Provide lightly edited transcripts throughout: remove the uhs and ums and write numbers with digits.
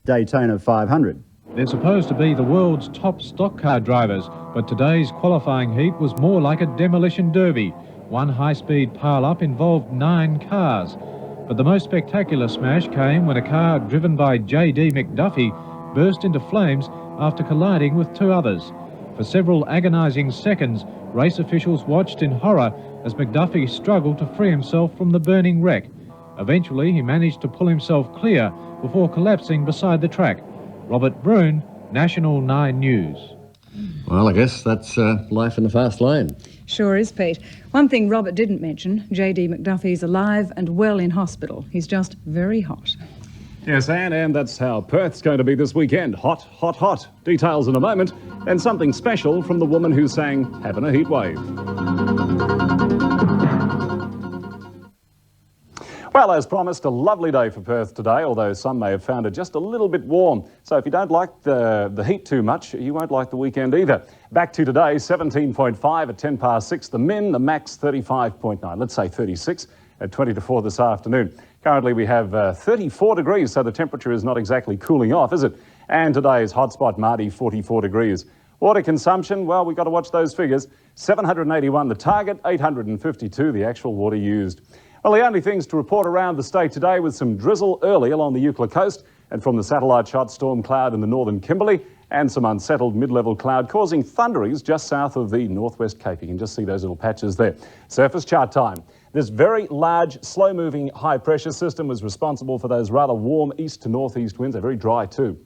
Daytona 500. They're supposed to be the world's top stock car drivers, but today's qualifying heat was more like a demolition derby. One high-speed pile-up involved 9 cars. But the most spectacular smash came when a car driven by J.D. McDuffie burst into flames after colliding with 2 others. For several agonising seconds, race officials watched in horror as McDuffie struggled to free himself from the burning wreck. Eventually, he managed to pull himself clear before collapsing beside the track. Robert Brune, National 9 News. Well, I guess that's life in the fast lane. Sure is, Pete. One thing Robert didn't mention, J.D. McDuffie's alive and well in hospital. He's just very hot. Yes, and that's how Perth's going to be this weekend. Hot, hot, hot. Details in a moment. And something special from the woman who sang Having a Heat Wave. Well, as promised, a lovely day for Perth today, although some may have found it just a little bit warm. So if you don't like the heat too much, you won't like the weekend either. Back to today, 17.5 at 10 past 6. The min, the max 35.9. Let's say 36 at 20 to 4 this afternoon. Currently we have 34 degrees, so the temperature is not exactly cooling off, is it? And today's hotspot, Mardi, 44 degrees. Water consumption, well, we've got to watch those figures. 781 the target, 852 the actual water used. Well, the only things to report around the state today was some drizzle early along the Eucla coast and from the satellite shot storm cloud in the northern Kimberley and some unsettled mid-level cloud causing thunderies just south of the northwest Cape. You can just see those little patches there. Surface chart time. This very large, slow-moving high-pressure system was responsible for those rather warm east to northeast winds. They're very dry too.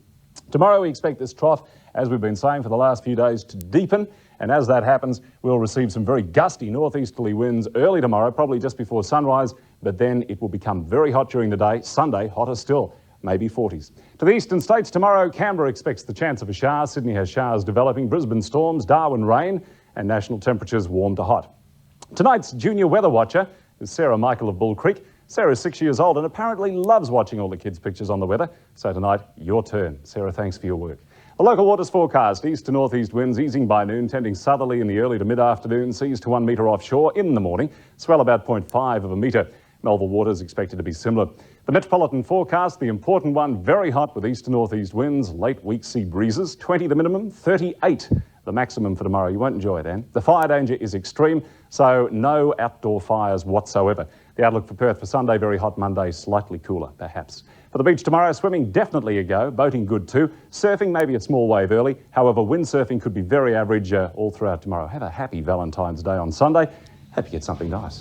Tomorrow we expect this trough, as we've been saying for the last few days, to deepen. And as that happens, we'll receive some very gusty northeasterly winds early tomorrow, probably just before sunrise, but then it will become very hot during the day. Sunday, hotter still, maybe 40s. To the eastern states tomorrow, Canberra expects the chance of a shower. Sydney has showers developing, Brisbane storms, Darwin rain, and national temperatures warm to hot. Tonight's junior weather watcher is Sarah Michael of Bull Creek. Sarah is 6 years old and apparently loves watching all the kids' pictures on the weather. So tonight, your turn. Sarah, thanks for your work. The local waters forecast, east to northeast winds easing by noon, tending southerly in the early to mid-afternoon, seas to 1 metre offshore in the morning, swell about 0.5 of a metre. Melville waters expected to be similar. The metropolitan forecast, the important one, very hot with east to northeast winds, late week sea breezes, 20 the minimum, 38 the maximum for tomorrow. You won't enjoy it, Anne. The fire danger is extreme, so no outdoor fires whatsoever. The outlook for Perth for Sunday, very hot. Monday, slightly cooler, perhaps. For the beach tomorrow, swimming definitely a go, boating good too. Surfing, maybe a small wave early. However, windsurfing could be very average all throughout tomorrow. Have a happy Valentine's Day on Sunday. Hope you get something nice.